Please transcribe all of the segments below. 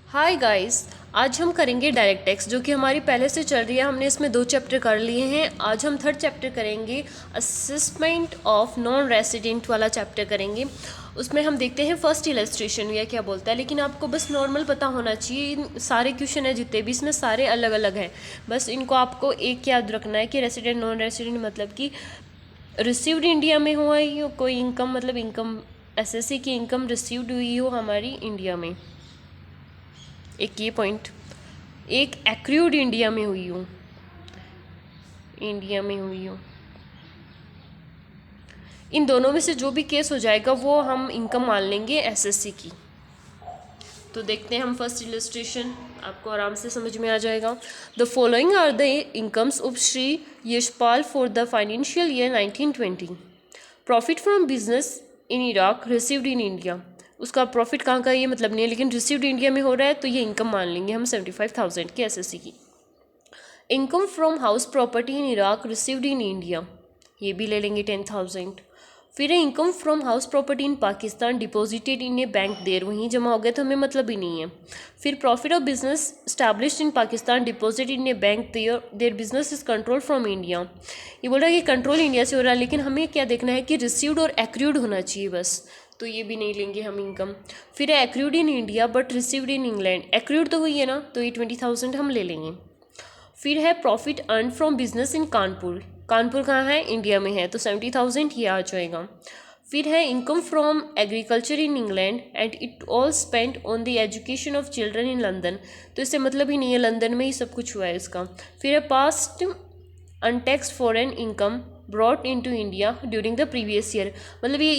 Hi guys. आज हम करेंगे डायरेक्ट टैक्स जो कि हमारी पहले से चल रही है। हमने इसमें 2 चैप्टर कर लिए हैं। आज हम थर्ड चैप्टर करेंगे, असेसमेंट ऑफ नॉन रेसिडेंट वाला चैप्टर करेंगे। उसमें हम देखते हैं फर्स्ट इलस्ट्रेशन या क्या बोलता है, लेकिन आपको बस नॉर्मल पता होना चाहिए। इन सारे क्वेश्चन है जितने भी, इसमें सारे अलग अलग हैं। बस इनको आपको एक याद रखना है कि रेसिडेंट नॉन रेसिडेंट मतलब कि रिसीव्ड इंडिया में हुआ ही हो कोई इनकम, मतलब इनकम एसएससी की इनकम रिसीव्ड हुई हो हमारी इंडिया में, एक ये पॉइंट। एक एक्रूड इंडिया में हुई हूँ, इन दोनों में से जो भी केस हो जाएगा वो हम इनकम मान लेंगे एसएससी की। तो देखते हैं हम फर्स्ट इलस्ट्रेशन, आपको आराम से समझ में आ जाएगा। The following are the incomes of Shri Yashpal for the financial year 1920। Profit from business in Iraq received in India. उसका प्रॉफिट कहाँ का ये मतलब नहीं है, लेकिन रिसीव्ड इंडिया में हो रहा है तो ये इनकम मान लेंगे हम 75,000 की एसएससी की। Income from house property in Iraq received in India, ये भी ले लेंगे 10,000। फिर है income from house property in Pakistan deposited in a bank there, वहीं जमा हो गया तो हमें मतलब ही नहीं है। फिर profit of business established in Pakistan deposit in a bank their business is control from India. ये बोल रहा है कि कंट्रोल इंडिया से हो रहा है, लेकिन हमें क्या देखना है कि रिसीव्ड और एक्रूड होना चाहिए बस, तो ये भी नहीं लेंगे हम इनकम। फिर है accrued in India but received in England, accrued तो हुई है ना, तो ये 20,000 हम ले लेंगे। फिर है प्रॉफिट अर्न फ्रॉम बिजनेस इन कानपुर, कानपुर कहाँ है, इंडिया में है, तो 70,000 ये आ जाएगा। फिर है income from agriculture in England and it all spent on the education of children in London, तो इससे मतलब ही नहीं है, लंदन में ही सब कुछ हुआ है इसका। फिर है past untaxed foreign income brought into India during the previous year, मतलब ये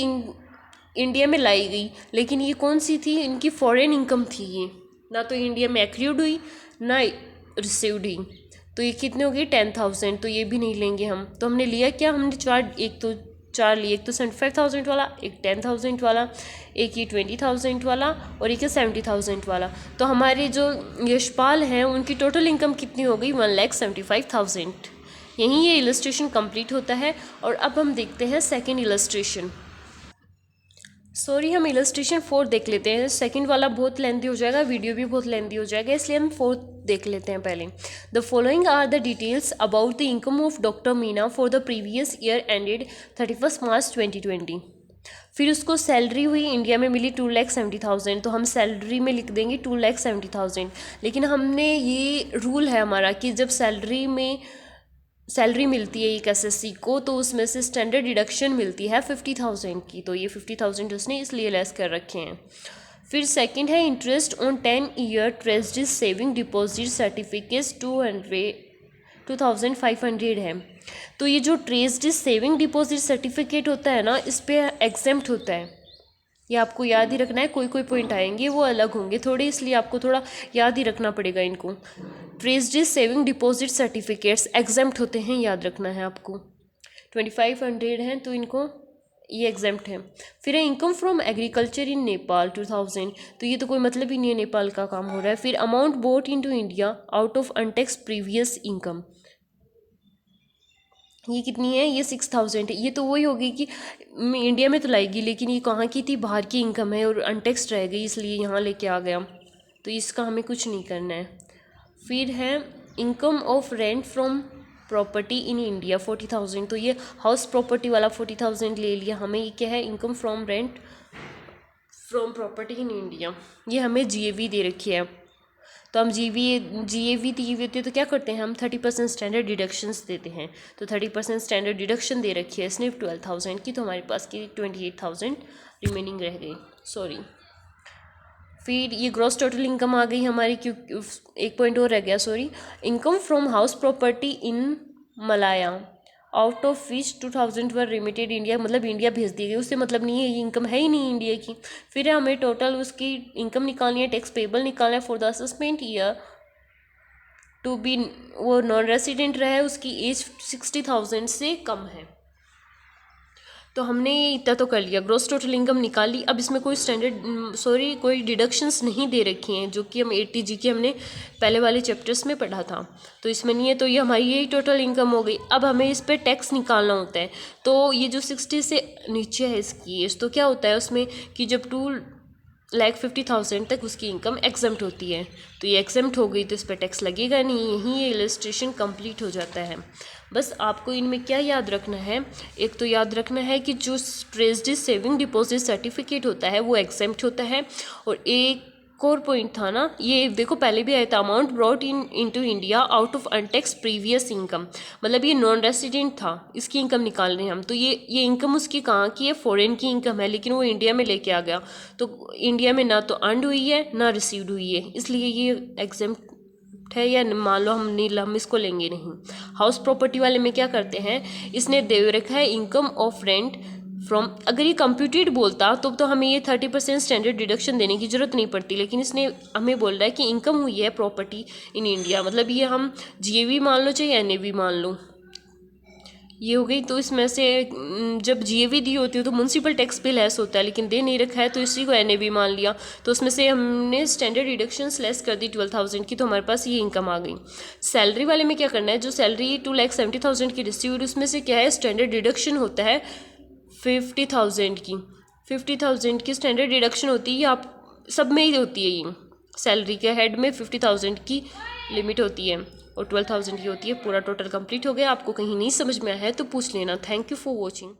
इंडिया में लाई गई, लेकिन ये कौन सी थी, इनकी फॉरेन इनकम थी ये, ना तो इंडिया में एक्रूड हुई ना रिसीव्ड हुई। तो ये कितने हो गए 10,000, तो ये भी नहीं लेंगे हम। तो हमने लिया क्या, हमने चार लिए, एक तो 75,000 वाला, एक 10,000 वाला, एक ये 20,000 वाला और एक ये 70,000 वाला। तो हमारे जो यशपाल हैं उनकी टोटल इनकम कितनी हो गई, 1,75,000। यहीं ये इलस्ट्रेशन कंप्लीट होता है। और अब हम देखते हैं सेकेंड इलस्ट्रेशन। सॉरी, हम इलस्ट्रेशन 4 देख लेते हैं, सेकंड वाला बहुत लेंथी हो जाएगा, वीडियो भी बहुत लेंथी हो जाएगा, इसलिए हम 4 देख लेते हैं पहले। The following are the details about the income of doctor Meena for the previous year ended 31 March 2020। फिर उसको सैलरी हुई इंडिया में मिली 2,70,000, तो हम सैलरी में लिख देंगे 2,70,000। लेकिन हमने ये रूल है हमारा कि जब सैलरी मिलती है एक एसएससी को, तो उसमें से स्टैंडर्ड डिडक्शन मिलती है 50,000 की, तो ये 50,000 उसने इसलिए लेस कर रखे हैं। फिर सेकंड है interest on 10 year treasury saving deposit certificates 2,500 है। तो ये जो ट्रेजरी सेविंग डिपॉजिट सर्टिफिकेट होता है ना, इस पर एग्जेम्प्ट होता है, ये आपको याद ही रखना है। कोई कोई पॉइंट आएंगे वो अलग होंगे थोड़े, इसलिए आपको थोड़ा याद ही रखना पड़ेगा इनको। Treasury saving deposit certificates exempt होते हैं, याद रखना है आपको। 2,500 हैं तो इनको ये एग्जेम्प्ट है। फिर है income from agriculture in Nepal 2,000, तो ये तो कोई मतलब ही नहीं है, नेपाल का काम हो रहा है। फिर amount boat into India out of untaxed previous income, ये कितनी है, ये 6,000 है। ये तो वही होगी कि इंडिया में तो लाएगी, लेकिन ये कहाँ की थी, बाहर की इनकम है और अनटैक्सड रह गई, इसलिए यहाँ लेके आ गया, तो इसका हमें कुछ नहीं करना है। फिर है income of rent from property in India 40,000, तो ये हाउस प्रॉपर्टी वाला 40,000 ले लिया हमें। ये क्या है, income from rent from property in India, ये हमें जीएवी दे रखी है। तो हम जीएवी दी हुई होती है तो क्या करते हैं हम, 30% स्टैंडर्ड डिडक्शंस देते हैं। तो 30% स्टैंडर्ड डिडक्शन दे रखी है इसने 12,000 की, तो हमारे पास की 28,000 रिमेनिंग रह गई, सॉरी। फिर ये ग्रॉस टोटल इनकम आ गई हमारी, क्योंकि एक पॉइंट और रह गया, sorry. Income from house property in Malaya out of which 2,000 were remitted India, मतलब इंडिया भेज दी गई, उससे मतलब नहीं है, ये इनकम है ही नहीं इंडिया की। फिर हमें टोटल उसकी इनकम निकालनी है, टैक्स पेबल निकालना है for the assessment year to be, वो नॉन रेसिडेंट रहा है, उसकी एज 60,000 से कम है। तो हमने ये इतना तो कर लिया, ग्रॉस टोटल इनकम निकाली। अब इसमें कोई कोई डिडक्शंस नहीं दे रखी हैं, जो कि हम 80G की हमने पहले वाले चैप्टर्स में पढ़ा था, तो इसमें नहीं है। तो ये हमारी यही टोटल इनकम हो गई। अब हमें इस पर टैक्स निकालना होता है, तो ये जो 60 से नीचे है इसकी एज, तो क्या होता है उसमें कि जब 50,000 तक उसकी इनकम एग्जम्प्ट होती है। तो ये एग्जम्प्ट हो गई तो इस पर टैक्स लगेगा नहीं। यहीं ये इलस्ट्रेशन कंप्लीट हो जाता है। बस आपको इनमें क्या याद रखना है, एक तो याद रखना है कि जो ट्रेजरी सेविंग डिपॉजिट सर्टिफिकेट होता है वो एग्जम्प्ट होता है। और एक और पॉइंट था ना, ये देखो पहले भी आया था, amount brought into India out of untaxed previous income, मतलब ये नॉन रेसिडेंट था, इसकी इनकम निकाल रहे हैं हम। तो ये इनकम उसकी कहाँ की है, फॉरेन की इनकम है, लेकिन वो इंडिया में लेके आ गया। तो इंडिया में ना तो अर्नड हुई है ना रिसीव्ड हुई है, इसलिए ये एग्जम्प्ट है। या मान लो हम इसको लेंगे नहीं। हाउस प्रॉपर्टी वाले में क्या करते हैं, इसने दे रखा है इनकम ऑफ रेंट फ्रॉम, अगर ये कंप्यूटेड बोलता तो हमें ये 30% स्टैंडर्ड डिडक्शन देने की ज़रूरत नहीं पड़ती, लेकिन इसने हमें बोल रहा है कि इनकम हुई है प्रॉपर्टी इन इंडिया, मतलब ये हम जीएवी मान लो चाहे एनएवी मान लो, ये हो गई। तो इसमें से जब जीएवी दी होती है तो म्यूनसिपल टैक्स भी लेस होता है, लेकिन दे नहीं रखा है तो इसी को एनएवी मान लिया। तो उसमें से हमने स्टैंडर्ड डिडक्शंस लेस कर दी 12,000 की, तो हमारे पास ये इनकम आ गई। सैलरी वाले में क्या करना है, जो सैलरी 2,70,000 की रिसीव्ड, उसमें से क्या है स्टैंडर्ड डिडक्शन होता है 50,000 की। 50,000 की स्टैंडर्ड डिडक्शन होती है, आप सब में ही होती है। ये सैलरी के हेड में 50,000 की लिमिट होती है और 12,000 की होती है। पूरा टोटल कंप्लीट हो गया। आपको कहीं नहीं समझ में आया है तो पूछ लेना। Thank you for watching.